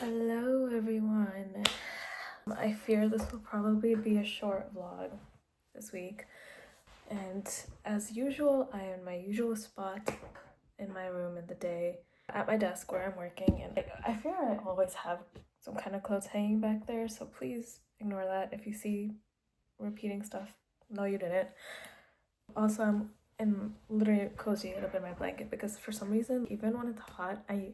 Hello everyone. I fear this will probably be a short vlog this week, and as usual I am in my usual spot in my room in the day at my desk where I'm working, and I fear I always have some kind of clothes hanging back there, so please ignore that if you see repeating stuff. No, you didn't. Also, I'm literally cozy up in my blanket because for some reason, even when it's hot, I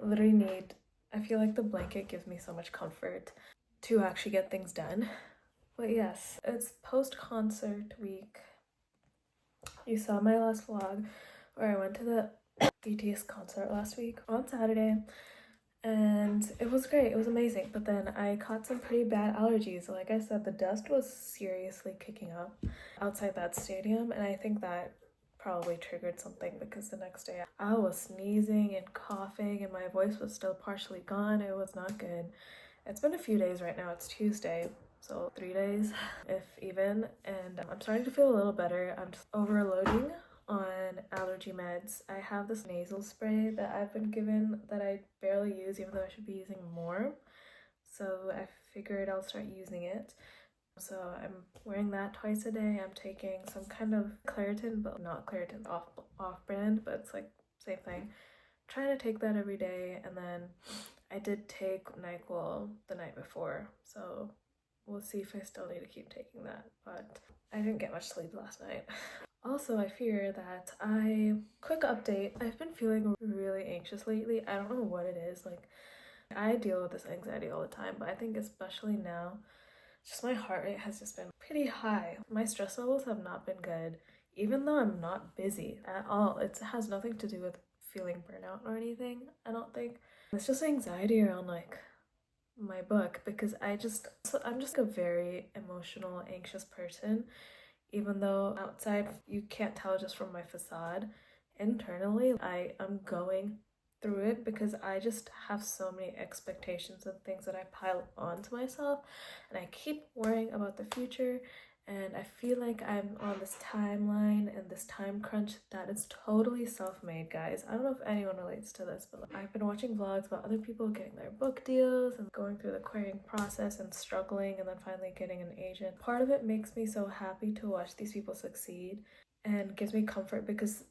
literally need, I feel like the blanket gives me so much comfort to actually get things done. But yes, it's post-concert week. You saw my last vlog where I went to the BTS concert last week on Saturday, and it was great. It was amazing. But then I caught some pretty bad allergies. Like I said, the dust was seriously kicking up outside that stadium, and I think that probably triggered something because the next day I was sneezing and coughing and my voice was still partially gone. It was not good. It's been a few days right now. It's Tuesday, so 3 days if even, and I'm starting to feel a little better. I'm just overloading on allergy meds. I have this nasal spray that I've been given that I barely use, even though I should be using more, so I figured I'll start using it. So I'm wearing that twice a day. I'm taking some kind of Claritin, but not Claritin, off brand, but it's like same thing. Trying to take that every day, and then I did take NyQuil the night before, so we'll see if I still need to keep taking that, but I didn't get much sleep last night. Also, I fear that quick update, I've been feeling really anxious lately. I don't know what it is. Like, I deal with this anxiety all the time, but I think especially now, just my heart rate has just been pretty high. My stress levels have not been good, even though I'm not busy at all. It has nothing to do with feeling burnout or anything, I don't think. It's just anxiety around like my book, because I'm just a very emotional, anxious person. Even though outside you can't tell just from my facade, internally I am going through it because I just have so many expectations and things that I pile onto myself, and I keep worrying about the future, and I feel like I'm on this timeline and this time crunch that is totally self-made, guys. I don't know if anyone relates to this, but I've been watching vlogs about other people getting their book deals and going through the querying process and struggling and then finally getting an agent. Part of it makes me so happy to watch these people succeed and gives me comfort because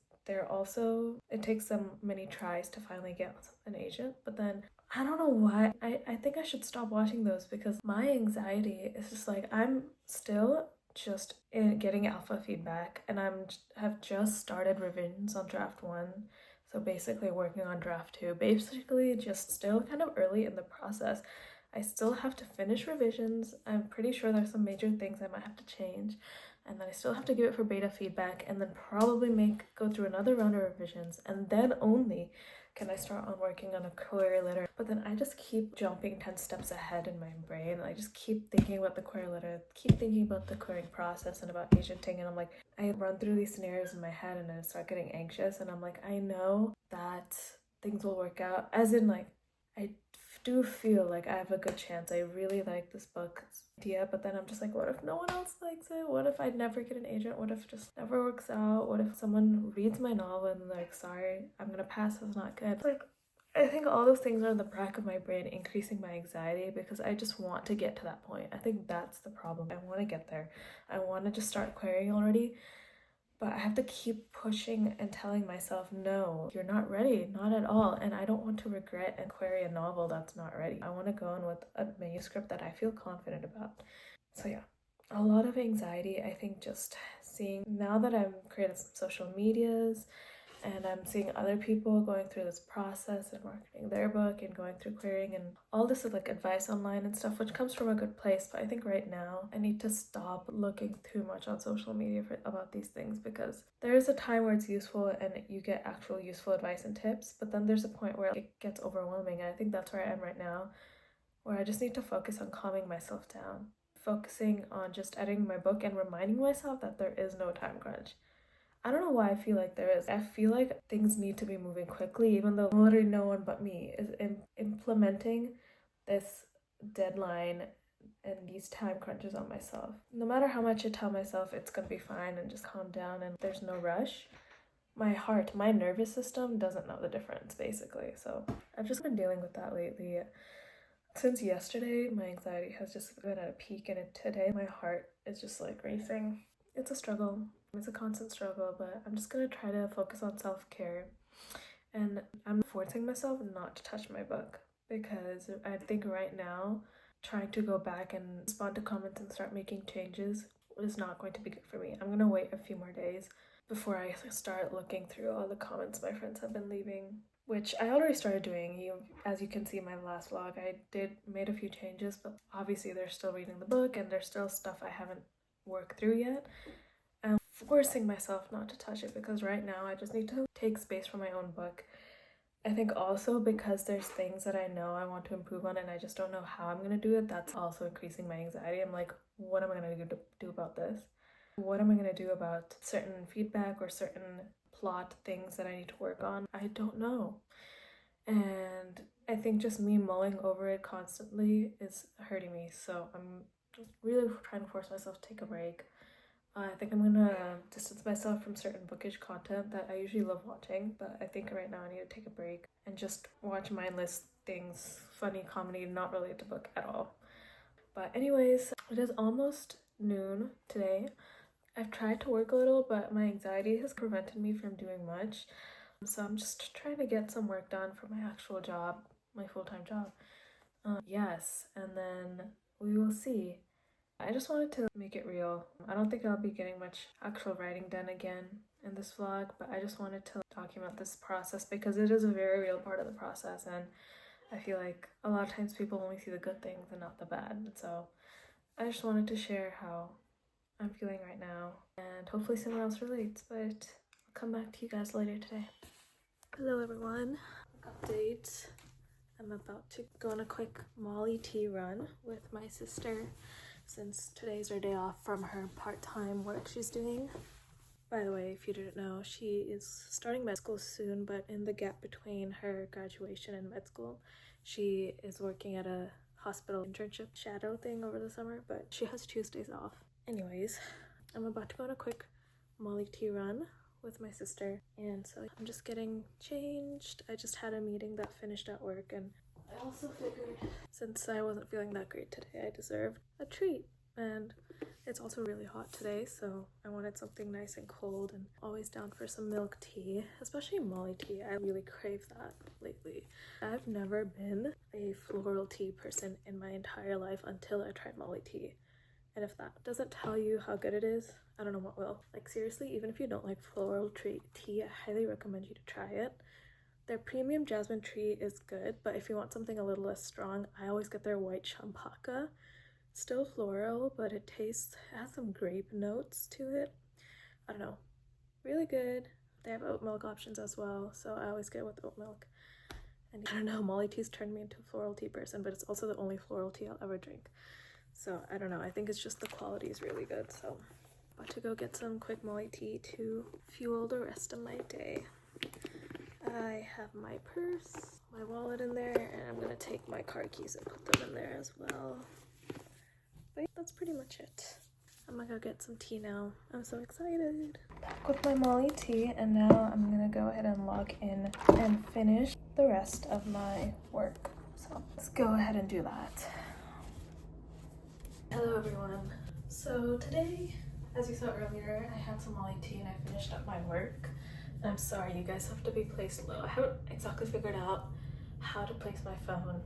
it takes them many tries to finally get an agent, but then I don't know why. I think I should stop watching those because my anxiety is just like, I'm still just in getting alpha feedback, and have just started revisions on draft 1, so basically working on draft 2, basically just still kind of early in the process. I still have to finish revisions. I'm pretty sure there's some major things I might have to change, and then I still have to give it for beta feedback, and then probably go through another round of revisions, and then only can I start on working on a query letter. But then I just keep jumping 10 steps ahead in my brain. I just keep thinking about the query letter, keep thinking about the querying process and about agenting, and I'm like, I run through these scenarios in my head and I start getting anxious, and I'm like, I know that things will work out, as in like, I do feel like I have a good chance. I really like this book's idea, but then I'm just like, what if no one else likes it? What if I never get an agent? What if it just never works out? What if someone reads my novel and they're like, sorry, I'm gonna pass, it's not good? Like, I think all those things are in the back of my brain, increasing my anxiety because I just want to get to that point. I think that's the problem. I want to get there. I want to just start querying already, but I have to keep pushing and telling myself, no, you're not ready, not at all. And I don't want to regret and query a novel that's not ready. I want to go in with a manuscript that I feel confident about. So yeah, a lot of anxiety, I think, just seeing, now that I've created some social medias and I'm seeing other people going through this process and marketing their book and going through querying, and all this is like advice online and stuff, which comes from a good place. But I think right now I need to stop looking too much on social media about these things, because there is a time where it's useful and you get actual useful advice and tips, but then there's a point where it gets overwhelming, and I think that's where I am right now, where I just need to focus on calming myself down, focusing on just editing my book and reminding myself that there is no time crunch. I don't know why I feel like there is. I feel like things need to be moving quickly, even though literally no one but me is implementing this deadline and these time crunches on myself. No matter how much I tell myself it's gonna be fine and just calm down and there's no rush, my nervous system doesn't know the difference, basically. So I've just been dealing with that lately. Since yesterday, my anxiety has just been at a peak, and today my heart is just like racing. It's a struggle. It's a constant struggle, but I'm just gonna try to focus on self-care. And I'm forcing myself not to touch my book because I think right now trying to go back and respond to comments and start making changes is not going to be good for me. I'm gonna wait a few more days before I start looking through all the comments my friends have been leaving, which I already started doing. As you can see in my last vlog, I made a few changes, but obviously they're still reading the book and there's still stuff I haven't worked through yet. I'm forcing myself not to touch it because right now I just need to take space for my own book. I think also because there's things that I know I want to improve on and I just don't know how I'm going to do it, that's also increasing my anxiety. I'm like, what am I going to do about this? What am I going to do about certain feedback or certain plot things that I need to work on? I don't know. And I think just me mulling over it constantly is hurting me. So I'm really trying to force myself to take a break. I think I'm gonna distance myself from certain bookish content that I usually love watching, but I think right now I need to take a break and just watch mindless things, funny comedy, not related to book at all. But anyways, it is almost noon today. I've tried to work a little, but my anxiety has prevented me from doing much. So I'm just trying to get some work done for my actual job, my full-time job. Yes, and then we will see. I just wanted to make it real. I don't think I'll be getting much actual writing done again in this vlog, but I just wanted to document this process because it is a very real part of the process, and I feel like a lot of times people only see the good things and not the bad. And so I just wanted to share how I'm feeling right now, and hopefully someone else relates, but I'll come back to you guys later today. Hello everyone. Update. I'm about to go on a quick Molly tea run with my sister since today's her day off from her part-time work she's doing. By the way, if you didn't know, she is starting med school soon, but in the gap between her graduation and med school, she is working at a hospital internship shadow thing over the summer, but she has Tuesdays off. Anyways, I'm about to go on a quick Molly tea run with my sister, and so I'm just getting changed. I just had a meeting that finished at work, and I also figured since I wasn't feeling that great today, I deserved a treat. And it's also really hot today, so I wanted something nice and cold, and always down for some milk tea, especially Molly tea. I really crave that lately. I've never been a floral tea person in my entire life until I tried Molly tea. And if that doesn't tell you how good it is, I don't know what will. Like seriously, even if you don't like floral tea, I highly recommend you to try it. Their premium jasmine tea is good, but if you want something a little less strong, I always get their white champaka. Still floral, but it has some grape notes to it. I don't know, really good. They have oat milk options as well, so I always get it with oat milk. And I don't know, Molly tea's turned me into a floral tea person, but it's also the only floral tea I'll ever drink. So I don't know, I think it's just the quality is really good. So I'm about to go get some quick Molly tea to fuel the rest of my day. I have my purse, my wallet in there, and I'm gonna take my car keys and put them in there as well. But that's pretty much it. I'm gonna go get some tea now. I'm so excited. Back with my Molly tea, and now I'm gonna go ahead and log in and finish the rest of my work. So let's go ahead and do that. Hello everyone. So today, as you saw earlier, I had some Molly tea and I finished up my work. I'm sorry, you guys have to be placed low. I haven't exactly figured out how to place my phone,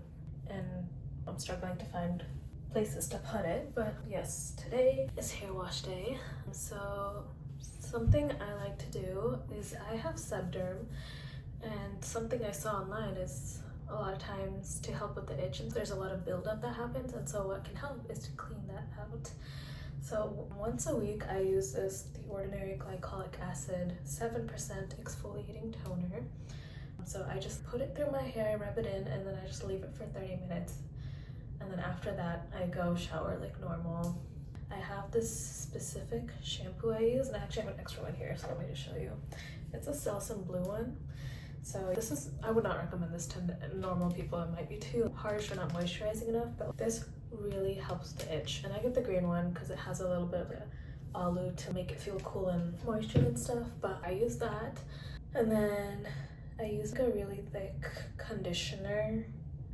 and I'm struggling to find places to put it, but yes, today is hair wash day. So something I like to do is I have sebderm, and something I saw online is a lot of times to help with the itch, and there's a lot of buildup that happens, and so what can help is to clean that out. So once a week I use this The Ordinary Glycolic Acid 7% exfoliating toner. So I just put it through my hair, rub it in, and then I just leave it for 30 minutes. And then after that I go shower like normal. I have this specific shampoo I use, and I actually have an extra one here, so let me just show you. It's a Selsun blue one. So this is, I would not recommend this to normal people. It might be too harsh or not moisturizing enough, but this really helps the itch. And I get the green one because it has a little bit of a aloe to make it feel cool and moisture and stuff, but I use that. And then I use like a really thick conditioner,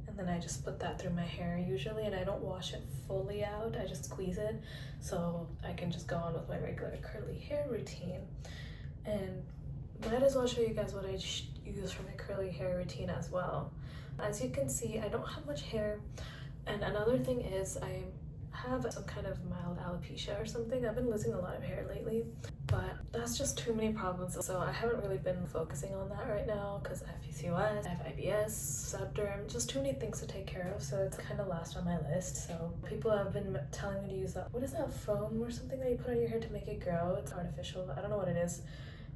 and then I just put that through my hair usually, and I don't wash it fully out. I just squeeze it so I can just go on with my regular curly hair routine. And might as well show you guys what I use for my curly hair routine as well. As you can see, I don't have much hair, and another thing is I have some kind of mild alopecia or something. I've been losing a lot of hair lately, but that's just too many problems. So I haven't really been focusing on that right now because I have PCOS, I have IBS, subderm, just too many things to take care of. So it's kind of last on my list. So people have been telling me to use that, what is that, foam or something that you put on your hair to make it grow? It's artificial. I don't know what it is.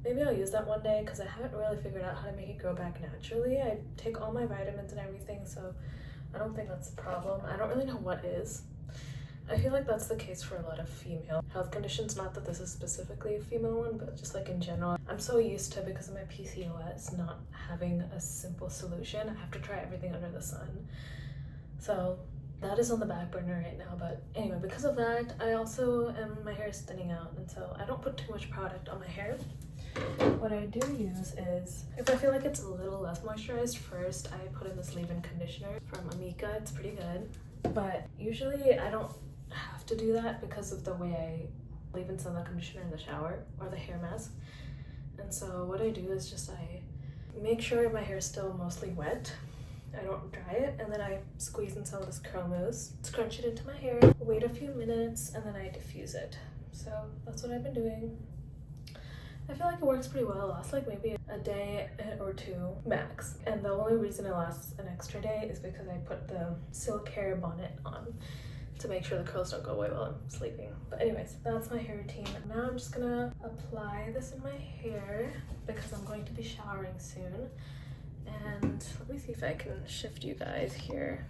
Maybe I'll use that one day because I haven't really figured out how to make it grow back naturally. I take all my vitamins and everything, so I don't think that's a problem. I don't really know what is. I feel like that's the case for a lot of female health conditions. Not that this is specifically a female one, but just like in general. I'm so used to, because of my PCOS, not having a simple solution. I have to try everything under the sun. So that is on the back burner right now. But anyway, because of that, my hair is thinning out, and so I don't put too much product on my hair. What I do use is, if I feel like it's a little less moisturized, first I put in this leave-in conditioner from Amika. It's pretty good, but usually I don't have to do that because of the way I leave in some of the conditioner in the shower or the hair mask. And so what I do is just I make sure my hair is still mostly wet. I don't dry it, and then I squeeze in some of this curl mousse, scrunch it into my hair, wait a few minutes, and then I diffuse it. So that's what I've been doing. I feel like it works pretty well. It lasts like maybe a day or two max. And the only reason it lasts an extra day is because I put the silk hair bonnet on to make sure the curls don't go away while I'm sleeping. But anyways, that's my hair routine. Now I'm just gonna apply this in my hair because I'm going to be showering soon. And let me see if I can shift you guys here.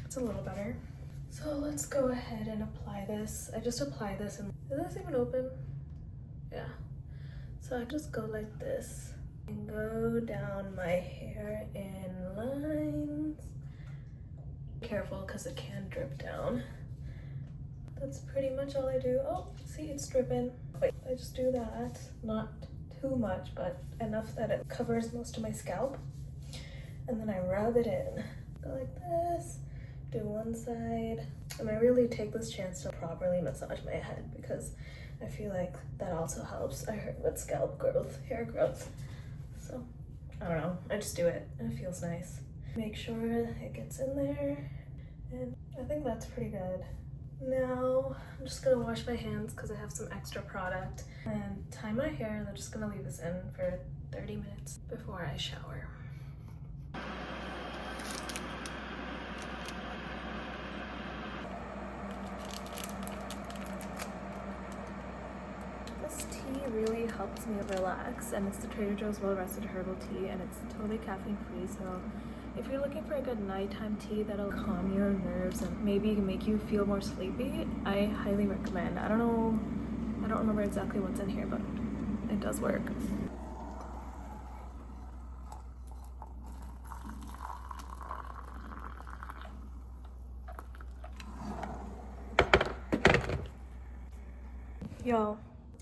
It's a little better. So let's go ahead and apply this. I just apply this, and is this even open? Yeah. So I just go like this and go down my hair in lines. Careful because it can drip down. That's pretty much all I do. Oh, see, it's dripping. Wait, I just do that. Not too much, but enough that it covers most of my scalp. And then I rub it in. Go like this, do one side. And I really take this chance to properly massage my head because I feel like that also helps. I heard with scalp growth, hair growth. So I don't know, I just do it and it feels nice. Make sure it gets in there, and I think that's pretty good. Now I'm just gonna wash my hands because I have some extra product, and tie my hair, and I'm just gonna leave this in for 30 minutes before I shower. This tea really helps me relax, and it's the Trader Joe's Well Rested Herbal Tea, and it's totally caffeine free. So if you're looking for a good nighttime tea that'll calm your nerves and maybe make you feel more sleepy, I highly recommend. I don't remember exactly what's in here, but it does work. Y'all,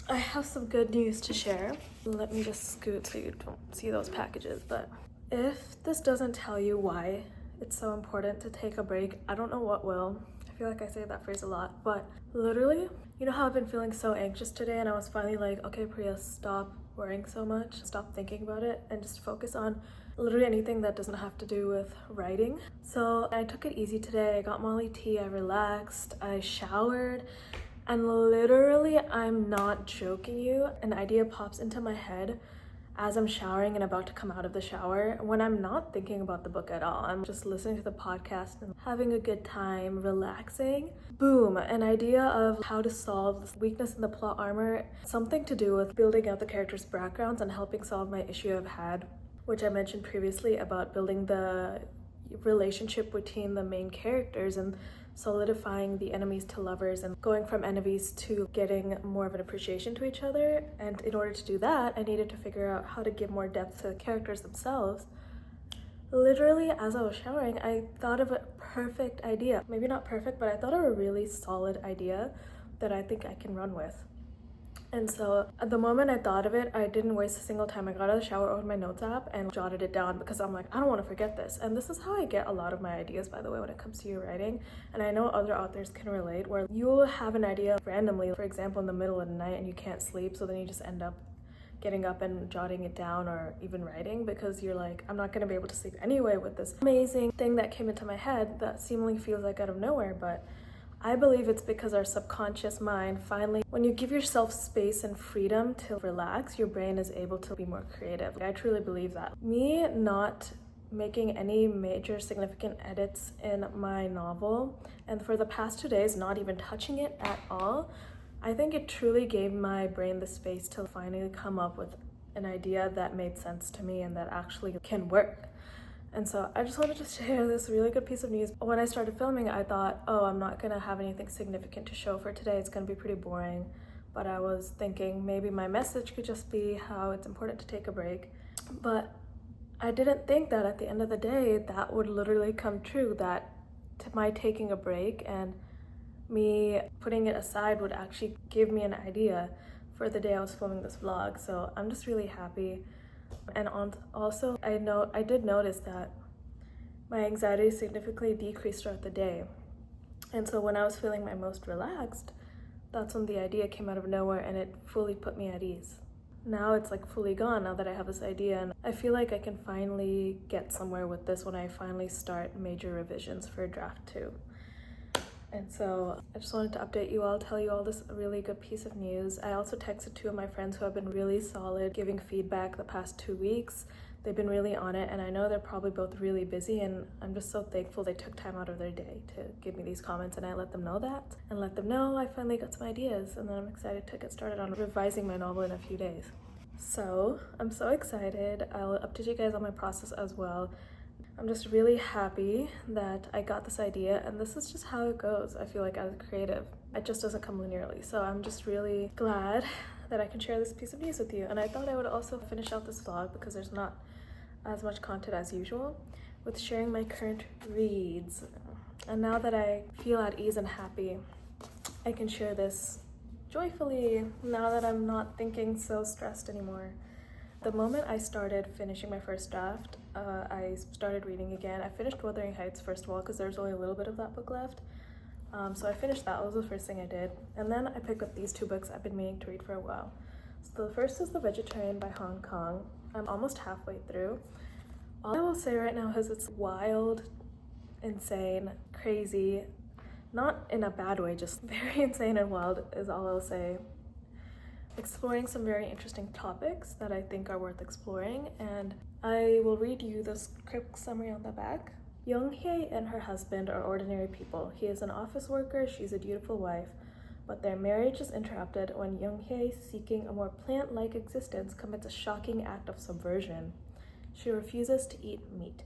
I have some good news to share. Let me just scoot so you don't see those packages, but if this doesn't tell you why it's so important to take a break, I don't know what will. I feel like I say that phrase a lot, but literally, you know how I've been feeling so anxious today, and I was finally like, okay, Priya, stop worrying so much, stop thinking about it, and just focus on literally anything that doesn't have to do with writing. So I took it easy today. I got Molly tea, I relaxed, I showered, and literally, I'm not joking you, an idea pops into my head as I'm showering and about to come out of the shower when I'm not thinking about the book at all. I'm just listening to the podcast and having a good time, relaxing. Boom, an idea of how to solve this weakness in the plot armor, something to do with building out the characters' backgrounds and helping solve my issue I've had, which I mentioned previously about building the relationship between the main characters and solidifying the enemies to lovers and going from enemies to getting more of an appreciation to each other. And in order to do that, I needed to figure out how to give more depth to the characters themselves. Literally, as I was showering, I thought of a perfect idea. Maybe not perfect, but I thought of a really solid idea that I think I can run with. And so at the moment I thought of it, I didn't waste a single time. I got out of the shower, opened my notes app, and jotted it down because I'm like, I don't want to forget this. And this is how I get a lot of my ideas, by the way, when it comes to your writing. And I know other authors can relate, where you'll have an idea randomly, for example, in the middle of the night and you can't sleep, so then you just end up getting up and jotting it down or even writing because you're like, I'm not going to be able to sleep anyway with this amazing thing that came into my head that seemingly feels like out of nowhere. But I believe it's because our subconscious mind finally, when you give yourself space and freedom to relax, your brain is able to be more creative. I truly believe that. Me not making any major significant edits in my novel, and for the past 2 days not even touching it at all, I think it truly gave my brain the space to finally come up with an idea that made sense to me and that actually can work. And so I just wanted to share this really good piece of news. When I started filming, I thought, oh, I'm not gonna have anything significant to show for today. It's gonna be pretty boring. But I was thinking maybe my message could just be how it's important to take a break. But I didn't think that at the end of the day, that would literally come true, that my taking a break and me putting it aside would actually give me an idea for the day I was filming this vlog. So I'm just really happy. And also, I did notice that my anxiety significantly decreased throughout the day. And so when I was feeling my most relaxed, that's when the idea came out of nowhere and it fully put me at ease. Now it's like fully gone now that I have this idea, and I feel like I can finally get somewhere with this when I finally start major revisions for draft 2. And so I just wanted to update you all, tell you all this really good piece of news. I also texted 2 of my friends who have been really solid giving feedback the past 2 weeks. They've been really on it, and I know they're probably both really busy, and I'm just so thankful they took time out of their day to give me these comments, and I let them know that and let them know I finally got some ideas, and then I'm excited to get started on revising my novel in a few days. So I'm so excited. I'll update you guys on my process as well. I'm just really happy that I got this idea, and this is just how it goes. I feel like as a creative, it just doesn't come linearly. So I'm just really glad that I can share this piece of news with you. And I thought I would also finish out this vlog, because there's not as much content as usual, with sharing my current reads. And now that I feel at ease and happy, I can share this joyfully now that I'm not thinking so stressed anymore. The moment I started finishing my first draft, I started reading again. I finished Wuthering Heights first of all, because there's only a little bit of that book left. So I finished that. That was the first thing I did. And then I picked up these 2 books I've been meaning to read for a while. So the first is The Vegetarian by Han Kang. I'm almost halfway through. All I will say right now is it's wild, insane, crazy, not in a bad way, just very insane and wild is all I'll say. Exploring some very interesting topics that I think are worth exploring, and I will read you the quick summary on the back. Young-hae and her husband are ordinary people. He is an office worker, she's a dutiful wife, but their marriage is interrupted when Young-hae, seeking a more plant-like existence, commits a shocking act of subversion. She refuses to eat meat.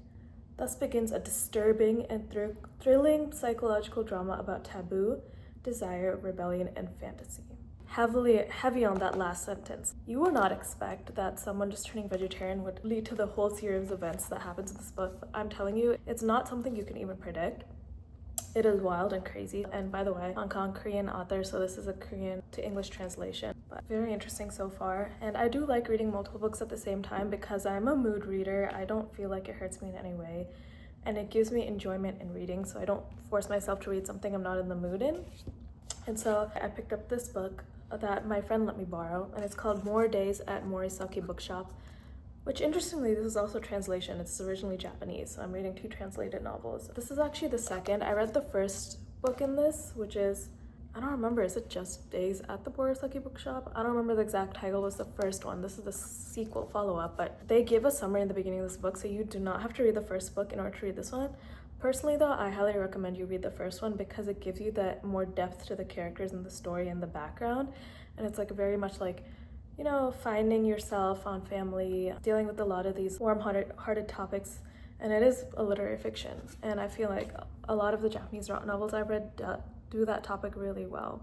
Thus begins a disturbing and thrilling psychological drama about taboo, desire, rebellion, and fantasy. Heavy on that last sentence. You will not expect that someone just turning vegetarian would lead to the whole series of events that happens in this book. I'm telling you, it's not something you can even predict. It is wild and crazy. And by the way, Hong Kong Korean author, so this is a Korean to English translation. But very interesting so far. And I do like reading multiple books at the same time because I'm a mood reader. I don't feel like it hurts me in any way. And it gives me enjoyment in reading, so I don't force myself to read something I'm not in the mood in. And so I picked up this book that my friend let me borrow, and it's called More Days at Morisaki Bookshop, which interestingly, this is also translation. It's originally Japanese, so I'm reading 2 translated novels. This is actually the second. I read the first book in this, which is, I don't remember, is it Just Days at the Morisaki Bookshop? I don't remember the exact title, was the first one. This is the sequel follow-up, but they give a summary in the beginning of this book, so you do not have to read the first book in order to read this one. Personally though, I highly recommend you read the first one because it gives you that more depth to the characters and the story and the background. And it's like very much like, you know, finding yourself on family, dealing with a lot of these warm-hearted topics. And it is a literary fiction. And I feel like a lot of the Japanese novels I've read do that topic really well.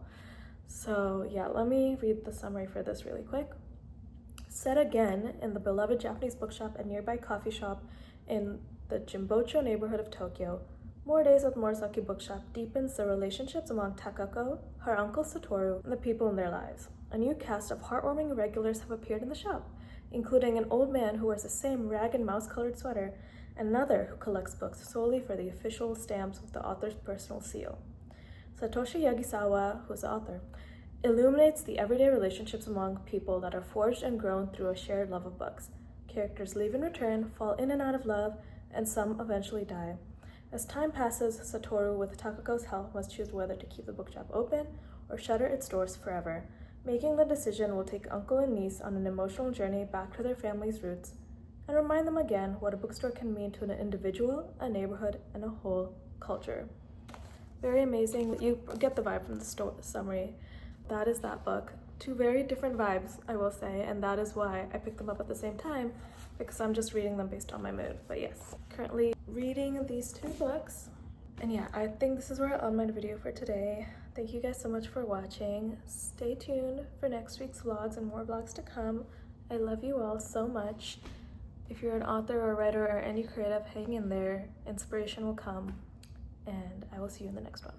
So yeah, let me read the summary for this really quick. Set again in the beloved Japanese bookshop and nearby coffee shop in the Jimbocho neighborhood of Tokyo, More Days at Murasaki Bookshop deepens the relationships among Takako, her uncle Satoru, and the people in their lives. A new cast of heartwarming regulars have appeared in the shop, including an old man who wears the same rag and mouse-colored sweater, and another who collects books solely for the official stamps with the author's personal seal. Satoshi Yagisawa, who is the author, illuminates the everyday relationships among people that are forged and grown through a shared love of books. Characters leave in return, fall in and out of love, and some eventually die. As time passes, Satoru, with Takako's help, must choose whether to keep the bookshop open or shutter its doors forever. Making the decision will take uncle and niece on an emotional journey back to their family's roots and remind them again what a bookstore can mean to an individual, a neighborhood, and a whole culture. Very amazing. You get the vibe from the summary. That is that book. Two very different vibes, I will say, and that is why I picked them up at the same time, because I'm just reading them based on my mood. But yes, currently reading these two books. And yeah, I think this is where I'll end my video for today. Thank you guys so much for watching. Stay tuned for next week's vlogs and more vlogs to come. I love you all so much. If you're an author or writer or any creative, hang in there. Inspiration will come. And I will see you in the next one.